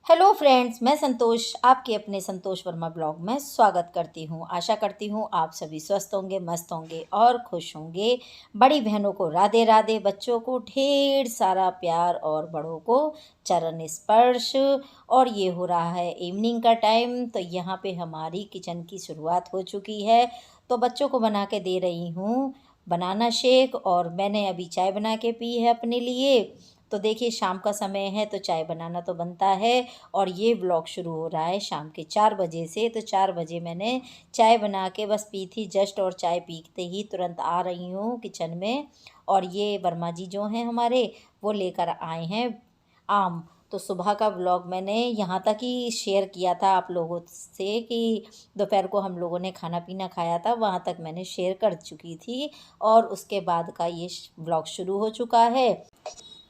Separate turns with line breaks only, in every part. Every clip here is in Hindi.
हेलो फ्रेंड्स, मैं संतोष आपके अपने संतोष वर्मा ब्लॉग में स्वागत करती हूँ। आशा करती हूँ आप सभी स्वस्थ होंगे, मस्त होंगे और खुश होंगे। बड़ी बहनों को राधे राधे, बच्चों को ढेर सारा प्यार और बड़ों को चरण स्पर्श। और ये हो रहा है इवनिंग का टाइम, तो यहाँ पे हमारी किचन की शुरुआत हो चुकी है। तो बच्चों को बना के दे रही हूँ बनाना शेक, और मैंने अभी चाय बना के पी है अपने लिए। तो देखिए, शाम का समय है तो चाय बनाना तो बनता है। और ये व्लॉग शुरू हो रहा है शाम के 4 बजे से। तो 4 बजे मैंने चाय बना के बस पी थी जस्ट, और चाय पीते ही तुरंत आ रही हूँ किचन में। और ये वर्मा जी जो हैं हमारे, वो लेकर आए हैं आम। तो सुबह का व्लॉग मैंने यहाँ तक ही शेयर किया था आप लोगों से कि दोपहर को हम लोगों ने खाना पीना खाया था, वहाँ तक मैंने शेयर कर चुकी थी। और उसके बाद का ये व्लॉग शुरू हो चुका है।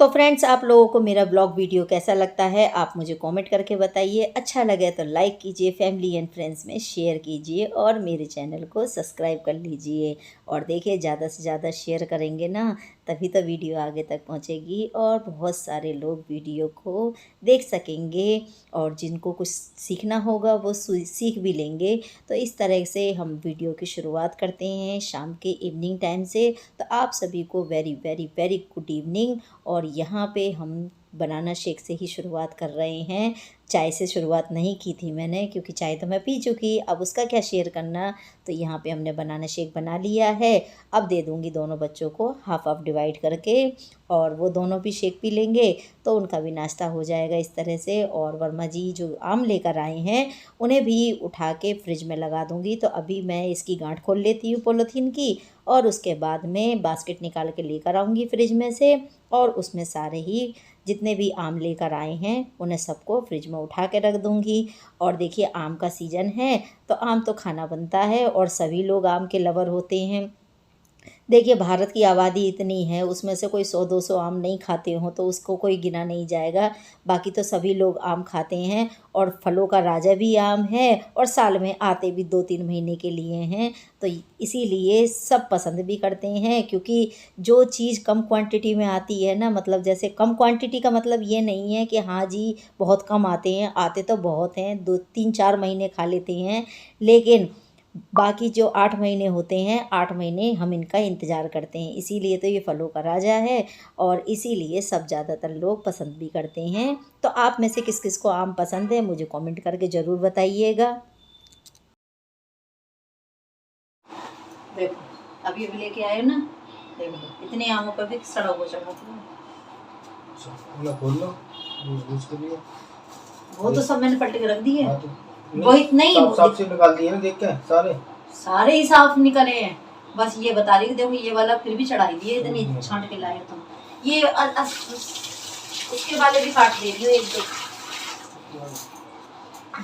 तो फ्रेंड्स, आप लोगों को मेरा ब्लॉग वीडियो कैसा लगता है आप मुझे कमेंट करके बताइए। अच्छा लगे तो लाइक कीजिए, फैमिली एंड फ्रेंड्स में शेयर कीजिए और मेरे चैनल को सब्सक्राइब कर लीजिए। और देखिए, ज़्यादा से ज़्यादा शेयर करेंगे ना, तभी तो वीडियो आगे तक पहुंचेगी और बहुत सारे लोग वीडियो को देख सकेंगे। और जिनको कुछ सीखना होगा वो सीख भी लेंगे। तो इस तरह से हम वीडियो की शुरुआत करते हैं शाम के इवनिंग टाइम से। तो आप सभी को very very very good evening. और यहाँ पे हम बनाना शेक से ही शुरुआत कर रहे हैं। चाय से शुरुआत नहीं की थी मैंने, क्योंकि चाय तो मैं पी चुकी, अब उसका क्या शेयर करना। तो यहाँ पे हमने बनाना शेक बना लिया है। अब दे दूँगी दोनों बच्चों को हाफ हाफ डिवाइड करके, और वो दोनों भी शेक पी लेंगे तो उनका भी नाश्ता हो जाएगा इस तरह से। और वर्मा जी जो आम लेकर आए हैं उन्हें भी उठा के फ्रिज में लगा दूँगी। तो अभी मैं इसकी गांठ खोल लेती हूँ पॉलीथीन की, और उसके बाद में बास्केट निकाल के लेकर आऊँगी फ्रिज में से। और उसमें सारे ही जितने भी आम लेकर आए हैं उन्हें सबको फ्रिज में उठा के रख दूँगी। और देखिए, आम का सीज़न है तो आम तो खाना बनता है, और सभी लोग आम के लवर होते हैं। देखिए, भारत की आबादी इतनी है, उसमें से कोई 100-200 आम नहीं खाते हों तो उसको कोई गिना नहीं जाएगा। बाकी तो सभी लोग आम खाते हैं, और फलों का राजा भी आम है, और साल में आते भी 2-3 महीने के लिए हैं। तो इसीलिए सब पसंद भी करते हैं, क्योंकि जो चीज़ कम क्वांटिटी में आती है ना, मतलब जैसे कम क्वांटिटी का मतलब ये नहीं है कि हाँ जी बहुत कम आते हैं, आते तो बहुत हैं, 2-3-4 महीने खा लेते हैं। लेकिन बाकी जो 8 महीने होते हैं, 8 महीने हम इनका इंतज़ार करते हैं। इसीलिए तो ये फलों का राजा है, और इसीलिए सब ज़्यादातर लोग पसंद भी करते हैं। तो आप में से किस किस को आम पसंद है मुझे कमेंट करके ज़रूर बताइएगा। देखो, अभी अभी लेके आए हो ना, देखो इतने आमों पर भी सड़ा हुआ चढ़ा हुआ।
खोल लो, उसके लिए
वो तो सब मैंने पलट के रख दिए।
हाँ, तो
वो इतना ही
साफ से निकाल दिए ना, देख के
सारे ही साफ निकले हैं। बस ये बता रही कि देखो, ये वाला फिर भी चढ़ाई दिए, इतनी छांट के लाए तुम। ये उसके वाले भी काट दे रही हो, एक दो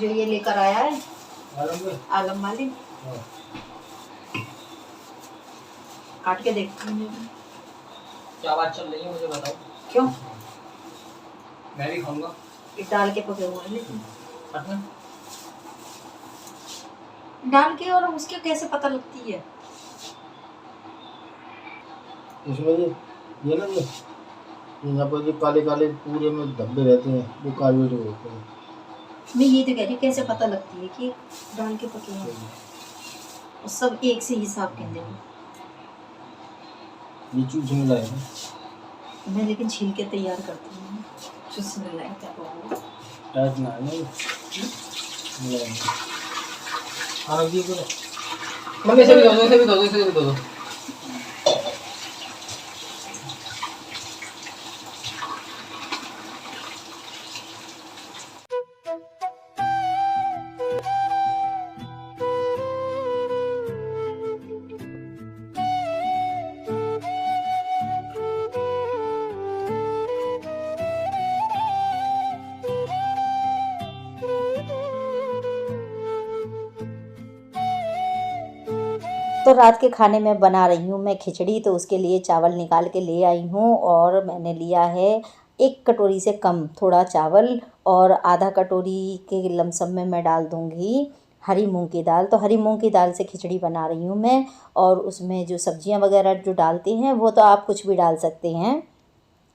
जो ये लेकर आया है आलम वाले, काट के देखती हूँ।
क्या बात चल रही है मुझे बताओ।
क्यों?
मैं भी खाऊंगा।
डाल के पके हुए हैं, लेकिन डाल के, और उसके कैसे पता लगती है
इसमें ये ना, ये यहाँ पर जो काले काले पूरे में धब्बे रहते हैं वो कार्बोरेट होते हैं।
मैं ये तो कह रही कैसे पता लगती है कि डाल के पके हैं। और सब एक से हिसाब के अंदर
ये चूस मिला है
मैं, लेकिन छील के तैयार करती हूँ। चूस मिला है क्या
टाइट ना है नहीं मिला है। हाँ ये बोलो,
मम्मी से भी दो दो, इसे भी दो दो, इसे भी दो दो।
तो रात के खाने में बना रही हूँ मैं खिचड़ी। तो उसके लिए चावल निकाल के ले आई हूँ, और मैंने लिया है 1 कटोरी से कम थोड़ा चावल, और आधा कटोरी के लमसम में मैं डाल दूँगी हरी मूंग की दाल। तो हरी मूंग की दाल से खिचड़ी बना रही हूँ मैं। और उसमें जो सब्जियाँ वगैरह जो डालते हैं वो तो आप कुछ भी डाल सकते हैं,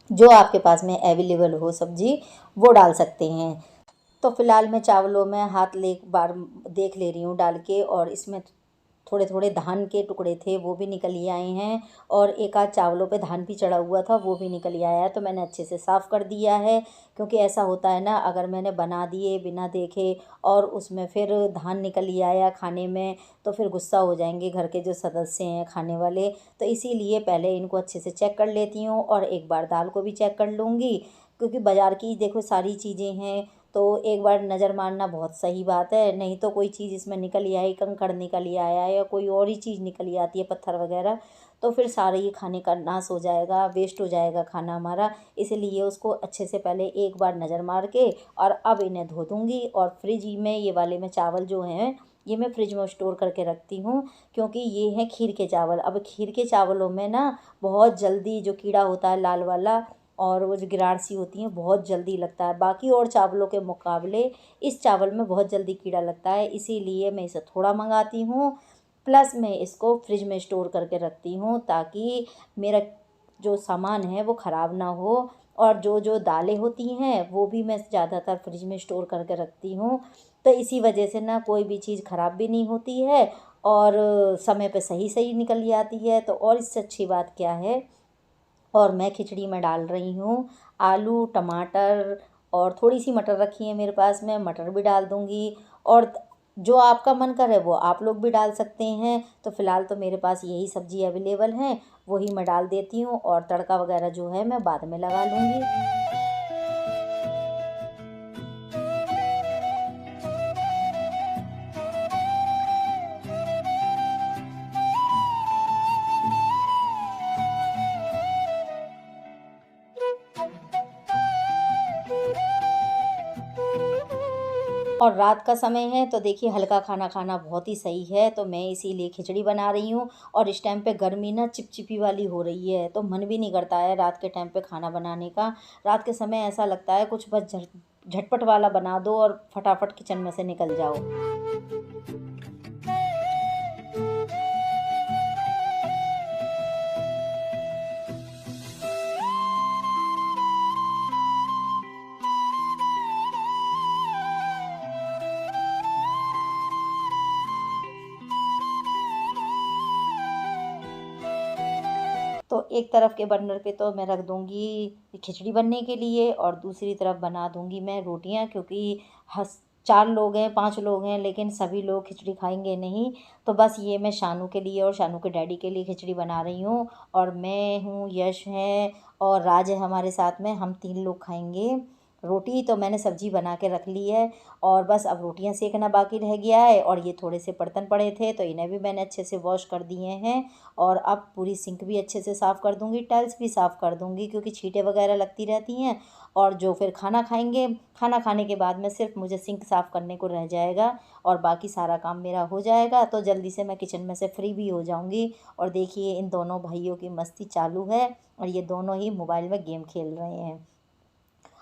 जो आपके पास में अवेलेबल हो सब्जी वो डाल सकते हैं। तो फ़िलहाल मैं चावलों में हाथ ले एक बार देख ले रही हूँ डाल के, और इसमें थोड़े थोड़े धान के टुकड़े थे वो भी निकल ही आए हैं, और एक आध चावलों पे धान भी चढ़ा हुआ था वो भी निकल ही आया है। तो मैंने अच्छे से साफ़ कर दिया है, क्योंकि ऐसा होता है ना, अगर मैंने बना दिए बिना देखे और उसमें फिर धान निकल ही आया खाने में, तो फिर गुस्सा हो जाएंगे घर के जो सदस्य हैं खाने वाले। तो इसीलिए पहले इनको अच्छे से चेक कर लेती हूँ, और एक बार दाल को भी चेक कर लूँगी, क्योंकि बाज़ार की देखो सारी चीज़ें हैं, तो एक बार नज़र मारना बहुत सही बात है। नहीं तो कोई चीज़ इसमें निकल ही आई, कंकड़ निकल ही आया या कोई और ही चीज़ निकल ही आती है, पत्थर वगैरह, तो फिर सारा ये खाने का नाश हो जाएगा, वेस्ट हो जाएगा खाना हमारा। इसलिए उसको अच्छे से पहले एक बार नज़र मार के और अब इन्हें धो दूँगी। और फ्रिज में ये वाले में चावल जो हैं ये मैं फ्रिज में स्टोर करके रखती हूँ, क्योंकि ये हैं खीर के चावल। अब खीर के चावलों में ना बहुत जल्दी जो कीड़ा होता है लाल वाला, और वो जो गिरार सी होती हैं, बहुत जल्दी लगता है। बाकी और चावलों के मुकाबले इस चावल में बहुत जल्दी कीड़ा लगता है, इसीलिए मैं इसे थोड़ा मंगाती हूँ, प्लस मैं इसको फ्रिज में स्टोर करके रखती हूँ, ताकि मेरा जो सामान है वो ख़राब ना हो। और जो जो दालें होती हैं वो भी मैं ज़्यादातर फ्रिज में स्टोर करके रखती हूँ, तो इसी वजह से ना कोई भी चीज़ ख़राब भी नहीं होती है, और समय पे सही सही निकल ही आती है। तो और इससे अच्छी बात क्या है। और मैं खिचड़ी में डाल रही हूँ आलू, टमाटर, और थोड़ी सी मटर रखी है मेरे पास में, मटर भी डाल दूँगी। और जो आपका मन करे वो आप लोग भी डाल सकते हैं। तो फ़िलहाल तो मेरे पास यही सब्ज़ी अवेलेबल हैं, वही मैं डाल देती हूँ, और तड़का वगैरह जो है मैं बाद में लगा लूँगी। और रात का समय है तो देखिए हल्का खाना खाना बहुत ही सही है, तो मैं इसीलिए खिचड़ी बना रही हूँ। और इस टाइम पे गर्मी ना चिपचिपी वाली हो रही है, तो मन भी नहीं करता है रात के टाइम पे खाना बनाने का। रात के समय ऐसा लगता है कुछ बस झटपट वाला बना दो और फटाफट किचन में से निकल जाओ। तो एक तरफ के बर्नर पे तो मैं रख दूँगी खिचड़ी बनने के लिए, और दूसरी तरफ बना दूँगी मैं रोटियां, क्योंकि हस 4 लोग हैं, 5 लोग हैं, लेकिन सभी लोग खिचड़ी खाएंगे नहीं। तो बस ये मैं शानू के लिए और शानू के डैडी के लिए खिचड़ी बना रही हूँ, और मैं हूँ, यश है और राज है हमारे साथ में, हम 3 लोग खाएंगे। रोटी तो मैंने सब्जी बना के रख ली है, और बस अब रोटियां सेकना बाकी रह गया है। और ये थोड़े से बर्तन पड़े थे तो इन्हें भी मैंने अच्छे से वॉश कर दिए हैं। और अब पूरी सिंक भी अच्छे से साफ़ कर दूंगी, टाइल्स भी साफ़ कर दूंगी, क्योंकि छींटे वगैरह लगती रहती हैं। और जो फिर खाना खाएंगे, खाना खाने के बाद में सिर्फ मुझे सिंक साफ़ करने को रह जाएगा, और बाकी सारा काम मेरा हो जाएगा। तो जल्दी से मैं किचन में से फ्री भी हो जाऊंगी। और देखिए इन दोनों भाइयों की मस्ती चालू है, और ये दोनों ही मोबाइल में गेम खेल रहे हैं।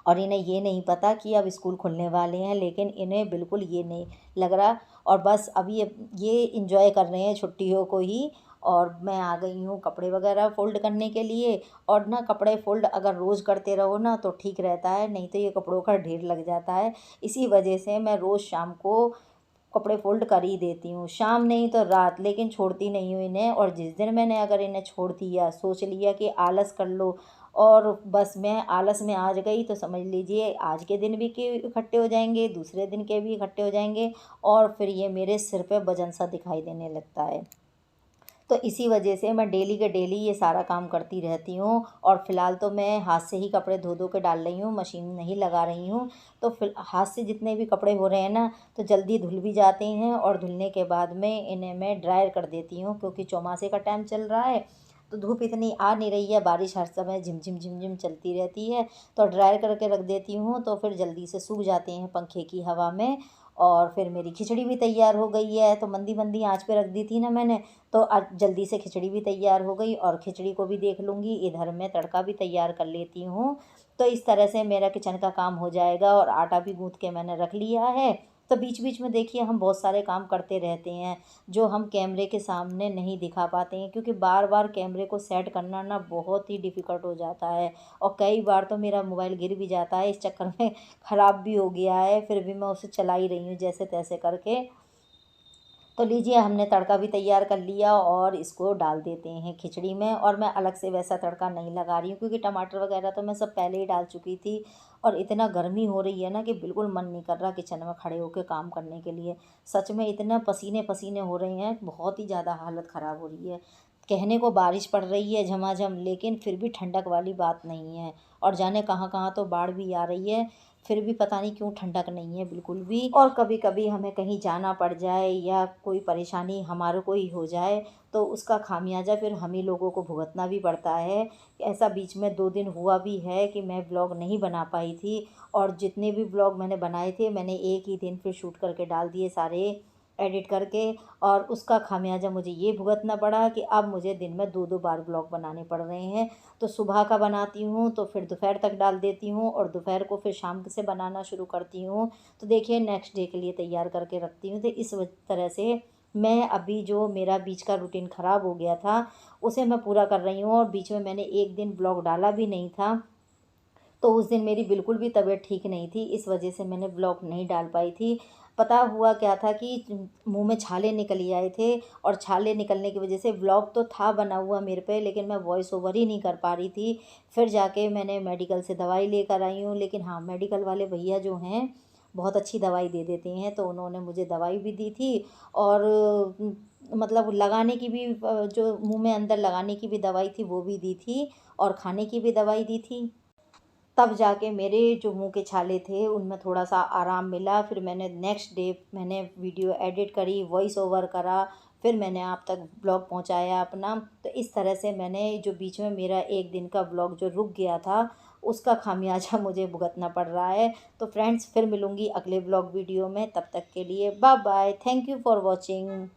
और इन्हें ये नहीं पता कि अब स्कूल खुलने वाले हैं, लेकिन इन्हें बिल्कुल ये नहीं लग रहा। और बस अभी ये इंजॉय कर रहे हैं छुट्टियों को ही। और मैं आ गई हूँ कपड़े वगैरह फ़ोल्ड करने के लिए। और ना कपड़े फ़ोल्ड अगर रोज़ करते रहो ना तो ठीक रहता है, नहीं तो ये कपड़ों का ढेर लग जाता है। इसी वजह से मैं रोज़ शाम को कपड़े फ़ोल्ड कर ही देती हूँ, शाम नहीं तो रात, लेकिन छोड़ती नहीं हूँ इन्हें। और जिस दिन मैंने अगर इन्हें छोड़ दिया, सोच लिया कि आलस कर लो, और बस मैं आलस में आ गई, तो समझ लीजिए आज के दिन भी के इकट्ठे हो जाएंगे, दूसरे दिन के भी इकट्ठे हो जाएंगे, और फिर ये मेरे सिर पे वजन सा दिखाई देने लगता है। तो इसी वजह से मैं डेली के डेली ये सारा काम करती रहती हूँ। और फ़िलहाल तो मैं हाथ से ही कपड़े धो धो के डाल रही हूँ, मशीन नहीं लगा रही हूँ। तो फिर हाथ से जितने भी कपड़े हो रहे हैं ना, तो जल्दी धुल भी जाते हैं, और धुलने के बाद में इन्हें मैं ड्रायर कर देती हूँ, क्योंकि चौमासे का टाइम चल रहा है, तो धूप इतनी आ नहीं रही है, बारिश हर समय झिमझिम झिमझिम चलती रहती है। तो ड्रायर करके रख देती हूँ, तो फिर जल्दी से सूख जाते हैं पंखे की हवा में। और फिर मेरी खिचड़ी भी तैयार हो गई है, तो मंदी मंदी आंच पे रख दी थी ना मैंने, तो आज जल्दी से खिचड़ी भी तैयार हो गई, और खिचड़ी को भी देख लूँगी, इधर मैं तड़का भी तैयार कर लेती हूँ। तो इस तरह से मेरा किचन का काम हो जाएगा। और आटा भी गूँथ के मैंने रख लिया है, तो बीच बीच में देखिए हम बहुत सारे काम करते रहते हैं जो हम कैमरे के सामने नहीं दिखा पाते हैं, क्योंकि बार बार कैमरे को सेट करना ना बहुत ही डिफ़िकल्ट हो जाता है। और कई बार तो मेरा मोबाइल गिर भी जाता है, इस चक्कर में ख़राब भी हो गया है, फिर भी मैं उसे चला ही रही हूँ जैसे तैसे करके। तो लीजिए हमने तड़का भी तैयार कर लिया और इसको डाल देते हैं खिचड़ी में। और मैं अलग से वैसा तड़का नहीं लगा रही हूँ, क्योंकि टमाटर वगैरह तो मैं सब पहले ही डाल चुकी थी। और इतना गर्मी हो रही है ना कि बिल्कुल मन नहीं कर रहा किचन में खड़े होकर काम करने के लिए। सच में इतना पसीने पसीने हो रहे हैं, बहुत ही ज़्यादा हालत ख़राब हो रही है। कहने को बारिश पड़ रही है झमाझम, लेकिन फिर भी ठंडक वाली बात नहीं है। और जाने कहाँ कहाँ तो बाढ़ भी आ रही है, फिर भी पता नहीं क्यों ठंडक नहीं है बिल्कुल भी। और कभी कभी हमें कहीं जाना पड़ जाए या कोई परेशानी हमारे को ही हो जाए, तो उसका खामियाजा फिर हम ही लोगों को भुगतना भी पड़ता है। ऐसा बीच में 2 दिन हुआ भी है कि मैं ब्लॉग नहीं बना पाई थी, और जितने भी ब्लॉग मैंने बनाए थे मैंने एक ही दिन फिर शूट करके डाल दिए सारे, एडिट करके। और उसका खामियाजा मुझे ये भुगतना पड़ा कि अब मुझे दिन में 2-2 बार ब्लॉग बनाने पड़ रहे हैं। तो सुबह का बनाती हूँ तो फिर दोपहर तक डाल देती हूँ, और दोपहर को फिर शाम से बनाना शुरू करती हूँ। तो देखिए नेक्स्ट डे के लिए तैयार करके रखती हूँ। तो इस तरह से मैं अभी जो मेरा बीच का रूटीन ख़राब हो गया था उसे मैं पूरा कर रही हूँ। और बीच में मैंने एक दिन ब्लॉग डाला भी नहीं था, तो उस दिन मेरी बिल्कुल भी तबीयत ठीक नहीं थी, इस वजह से मैंने ब्लॉग नहीं डाल पाई थी। पता हुआ क्या था कि मुंह में छाले निकल ही आए थे, और छाले निकलने की वजह से ब्लॉग तो था बना हुआ मेरे पे, लेकिन मैं वॉइस ओवर ही नहीं कर पा रही थी। फिर जाके मैंने मेडिकल से दवाई लेकर आई हूँ, लेकिन हाँ मेडिकल वाले भैया जो हैं बहुत अच्छी दवाई दे देते हैं, तो उन्होंने मुझे दवाई भी दी थी। और मतलब लगाने की भी जो मुंह में अंदर लगाने की भी दवाई थी वो भी दी थी, और खाने की भी दवाई दी थी। तब जाके मेरे जो मुँह के छाले थे उनमें थोड़ा-सा आराम मिला। फिर मैंने नेक्स्ट डे मैंने वीडियो एडिट करी, वॉइस ओवर करा, फिर मैंने आप तक ब्लॉग पहुँचाया अपना। तो इस तरह से मैंने जो बीच में मेरा 1 दिन का ब्लॉग जो रुक गया था, उसका खामियाजा मुझे भुगतना पड़ रहा है। तो फ्रेंड्स फिर मिलूँगी अगले ब्लॉग वीडियो में, तब तक के लिए bye bye. Thank you for watching.